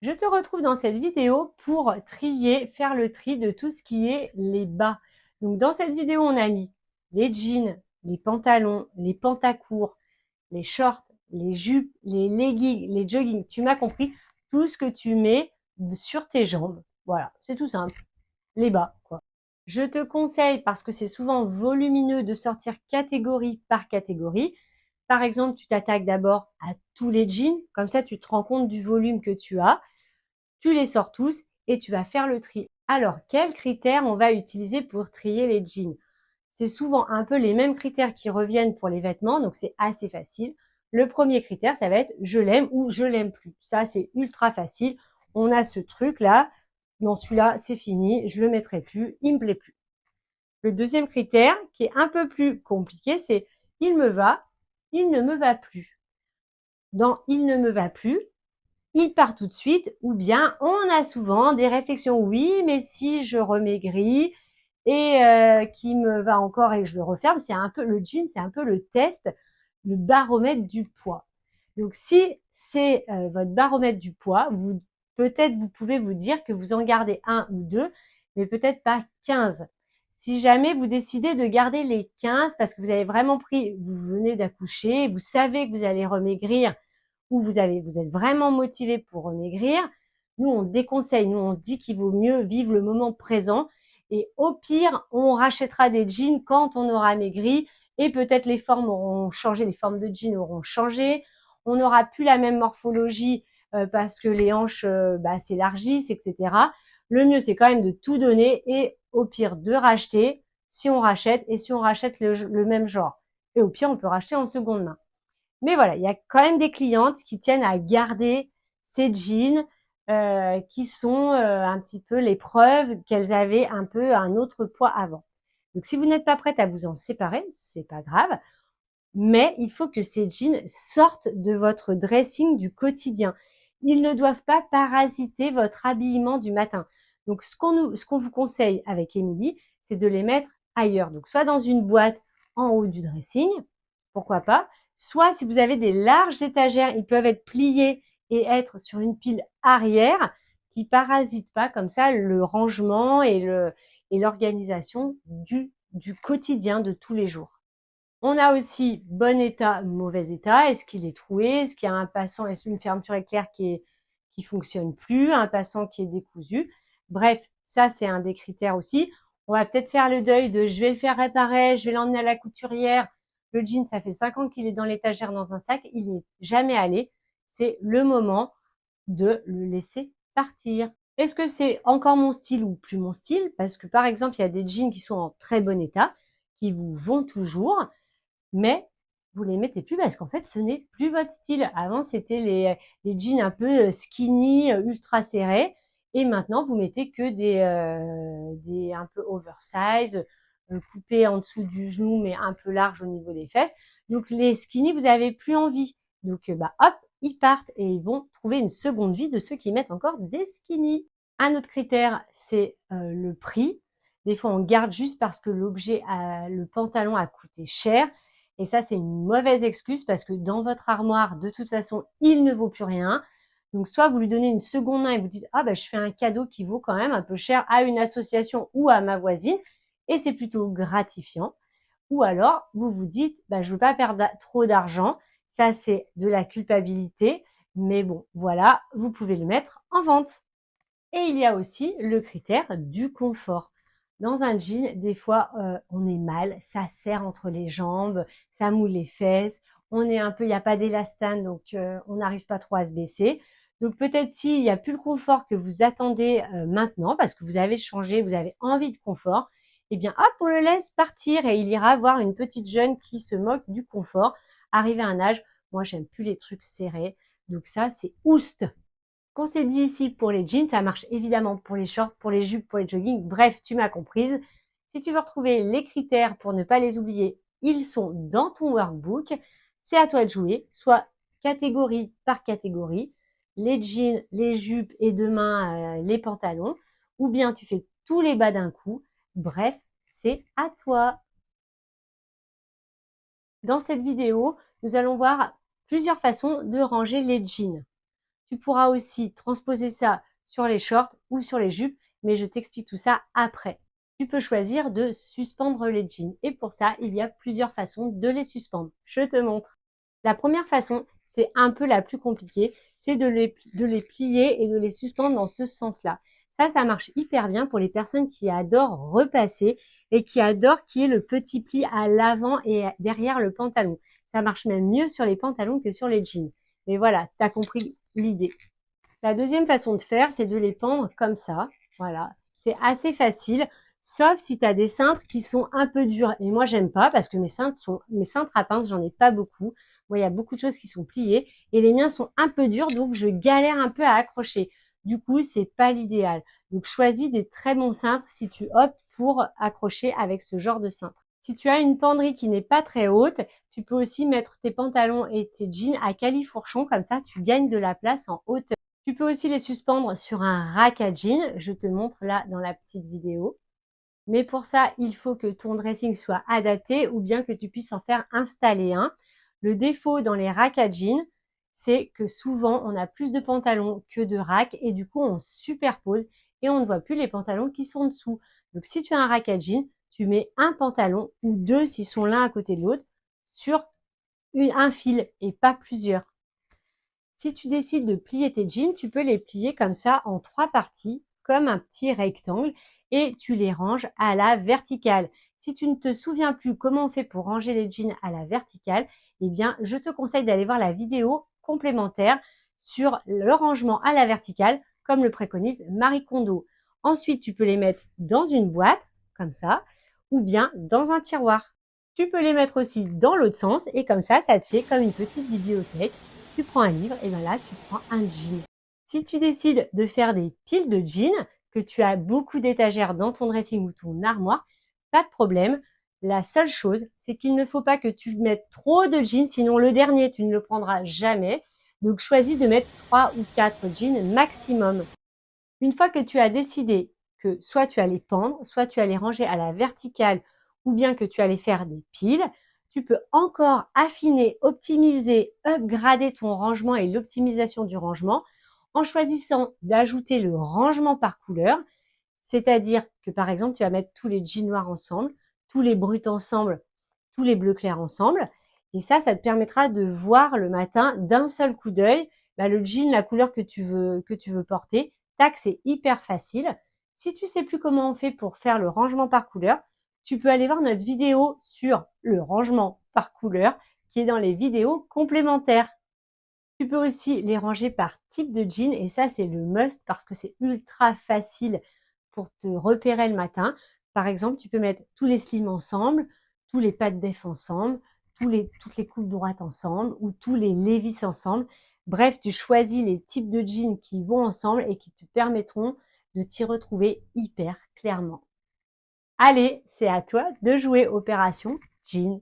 Je te retrouve dans cette vidéo pour faire le tri de tout ce qui est les bas. Donc dans cette vidéo, on a mis les jeans, les pantalons, les pantacourts, les shorts, les jupes, les leggings, les joggings. Tu m'as compris, tout ce que tu mets sur tes jambes. Voilà, c'est tout simple. Les bas, quoi. Je te conseille, parce que c'est souvent volumineux, de sortir catégorie par catégorie. Par exemple, tu t'attaques d'abord à tous les jeans, comme ça tu te rends compte du volume que tu as. Tu les sors tous et tu vas faire le tri. Alors, quels critères on va utiliser pour trier les jeans? C'est souvent un peu les mêmes critères qui reviennent pour les vêtements, donc c'est assez facile. Le premier critère, ça va être je l'aime ou je l'aime plus. Ça, c'est ultra facile. On a ce truc-là. Non, celui-là, c'est fini. Je le mettrai plus. Il me plaît plus. Le deuxième critère, qui est un peu plus compliqué, c'est il me va, il ne me va plus. Dans il ne me va plus, il part tout de suite, ou bien on a souvent des réflexions, oui, mais si je remaigris et qui me va encore et que je le referme, c'est un peu le jean, c'est un peu le test, le baromètre du poids. Donc si c'est votre baromètre du poids, peut-être vous pouvez vous dire que vous en gardez un ou deux, mais peut-être pas 15. Si jamais vous décidez de garder les 15 parce que vous avez vraiment vous venez d'accoucher, vous savez que vous allez remaigrir, ou vous êtes vraiment motivé pour remaigrir, nous on déconseille, nous on dit qu'il vaut mieux vivre le moment présent et au pire on rachètera des jeans quand on aura maigri et peut-être les formes auront changé, les formes de jeans auront changé, on n'aura plus la même morphologie parce que les hanches s'élargissent, etc. Le mieux c'est quand même de tout donner et au pire de racheter si on rachète et si on rachète le même genre. Et au pire on peut racheter en seconde main. Mais voilà, il y a quand même des clientes qui tiennent à garder ces jeans qui sont un petit peu les preuves qu'elles avaient un peu un autre poids avant. Donc si vous n'êtes pas prête à vous en séparer, c'est pas grave, mais il faut que ces jeans sortent de votre dressing du quotidien. Ils ne doivent pas parasiter votre habillement du matin. Donc ce qu'on vous conseille avec Émilie, c'est de les mettre ailleurs. Donc soit dans une boîte en haut du dressing, pourquoi pas, soit si vous avez des larges étagères, ils peuvent être pliés et être sur une pile arrière qui parasite pas comme ça le rangement et l'organisation du quotidien de tous les jours. On a aussi bon état, mauvais état. Est-ce qu'il est troué? Est-ce qu'il y a un passant? Est-ce qu'une fermeture éclair qui fonctionne plus? Un passant qui est décousu? Bref, ça c'est un des critères aussi. On va peut-être faire le deuil de je vais le faire réparer, je vais l'emmener à la couturière. Le jean, ça fait 5 ans qu'il est dans l'étagère dans un sac, il n'est jamais allé. C'est le moment de le laisser partir. Est-ce que c'est encore mon style ou plus mon style? Parce que par exemple, il y a des jeans qui sont en très bon état, qui vous vont toujours, mais vous les mettez plus parce qu'en fait ce n'est plus votre style. Avant c'était les jeans un peu skinny, ultra serrés, et maintenant vous mettez que des un peu oversize, coupés en dessous du genou mais un peu large au niveau des fesses. Donc les skinny vous avez plus envie. Donc hop, ils partent et ils vont trouver une seconde vie de ceux qui mettent encore des skinny. Un autre critère, c'est le prix. Des fois on garde juste parce que le pantalon a coûté cher. Et ça, c'est une mauvaise excuse parce que dans votre armoire, de toute façon, il ne vaut plus rien. Donc, soit vous lui donnez une seconde main et vous dites, ah, je fais un cadeau qui vaut quand même un peu cher à une association ou à ma voisine. Et c'est plutôt gratifiant. Ou alors, vous vous dites, je veux pas perdre trop d'argent. Ça, c'est de la culpabilité. Mais bon, voilà, vous pouvez le mettre en vente. Et il y a aussi le critère du confort. Dans un jean, des fois, on est mal, ça serre entre les jambes, ça moule les fesses, on est un peu, il n'y a pas d'élastane, donc on n'arrive pas trop à se baisser. Donc peut-être s'il n'y a plus le confort que vous attendez maintenant, parce que vous avez changé, vous avez envie de confort, eh bien hop, on le laisse partir et il ira voir une petite jeune qui se moque du confort. Arrivé à un âge, moi j'aime plus les trucs serrés, donc ça c'est oust. Qu'on s'est dit ici pour les jeans, ça marche évidemment pour les shorts, pour les jupes, pour les joggings. Bref, tu m'as comprise. Si tu veux retrouver les critères pour ne pas les oublier, ils sont dans ton workbook. C'est à toi de jouer, soit catégorie par catégorie, les jeans, les jupes et demain les pantalons, ou bien tu fais tous les bas d'un coup. Bref, c'est à toi. Dans cette vidéo, nous allons voir plusieurs façons de ranger les jeans. Tu pourras aussi transposer ça sur les shorts ou sur les jupes, mais je t'explique tout ça après. Tu peux choisir de suspendre les jeans et pour ça, il y a plusieurs façons de les suspendre. Je te montre. La première façon, c'est un peu la plus compliquée, c'est de les plier et de les suspendre dans ce sens-là. Ça marche hyper bien pour les personnes qui adorent repasser et qui adorent qu'il y ait le petit pli à l'avant et derrière le pantalon. Ça marche même mieux sur les pantalons que sur les jeans. Mais voilà, tu as compris l'idée. La deuxième façon de faire, c'est de les pendre comme ça. Voilà, c'est assez facile, sauf si tu as des cintres qui sont un peu durs. Et moi, j'aime pas parce que mes cintres à pince, j'en ai pas beaucoup. Moi, il y a beaucoup de choses qui sont pliées et les miens sont un peu durs, donc je galère un peu à accrocher. Du coup, c'est pas l'idéal. Donc, choisis des très bons cintres si tu optes pour accrocher avec ce genre de cintre. Si tu as une penderie qui n'est pas très haute, tu peux aussi mettre tes pantalons et tes jeans à califourchon, comme ça tu gagnes de la place en hauteur. Tu peux aussi les suspendre sur un rack à jeans, je te montre là dans la petite vidéo. Mais pour ça, il faut que ton dressing soit adapté ou bien que tu puisses en faire installer un. Le défaut dans les racks à jeans, c'est que souvent on a plus de pantalons que de racks et du coup on superpose et on ne voit plus les pantalons qui sont dessous. Donc si tu as un rack à jeans, tu mets un pantalon ou deux s'ils sont l'un à côté de l'autre sur un fil et pas plusieurs. Si tu décides de plier tes jeans, tu peux les plier comme ça en 3 parties, comme un petit rectangle, et tu les ranges à la verticale. Si tu ne te souviens plus comment on fait pour ranger les jeans à la verticale, eh bien, je te conseille d'aller voir la vidéo complémentaire sur le rangement à la verticale, comme le préconise Marie Kondo. Ensuite, tu peux les mettre dans une boîte, comme ça, ou bien dans un tiroir. Tu peux les mettre aussi dans l'autre sens, et comme ça te fait comme une petite bibliothèque. Tu prends un livre et bien là, tu prends un jean. Si tu décides de faire des piles de jeans, que tu as beaucoup d'étagères dans ton dressing ou ton armoire, pas de problème. La seule chose, c'est qu'il ne faut pas que tu mettes trop de jeans, sinon le dernier, tu ne le prendras jamais. Donc, choisis de mettre 3 ou 4 jeans maximum. Une fois que tu as décidé que soit tu allais pendre, soit tu allais ranger à la verticale ou bien que tu allais faire des piles, tu peux encore affiner, optimiser, upgrader ton rangement et l'optimisation du rangement en choisissant d'ajouter le rangement par couleur, c'est-à-dire que par exemple, tu vas mettre tous les jeans noirs ensemble, tous les bruts ensemble, tous les bleus clairs ensemble. Et ça te permettra de voir le matin d'un seul coup d'œil le jean, la couleur que tu veux porter. Tac, c'est hyper facile. Si tu sais plus comment on fait pour faire le rangement par couleur, tu peux aller voir notre vidéo sur le rangement par couleur qui est dans les vidéos complémentaires. Tu peux aussi les ranger par type de jean et ça, c'est le must parce que c'est ultra facile pour te repérer le matin. Par exemple, tu peux mettre tous les slims ensemble, tous les pas de def ensemble, toutes les coupes droites ensemble ou tous les Levi's ensemble. Bref, tu choisis les types de jeans qui vont ensemble et qui te permettront de t'y retrouver hyper clairement. Allez, c'est à toi de jouer Opération Jean.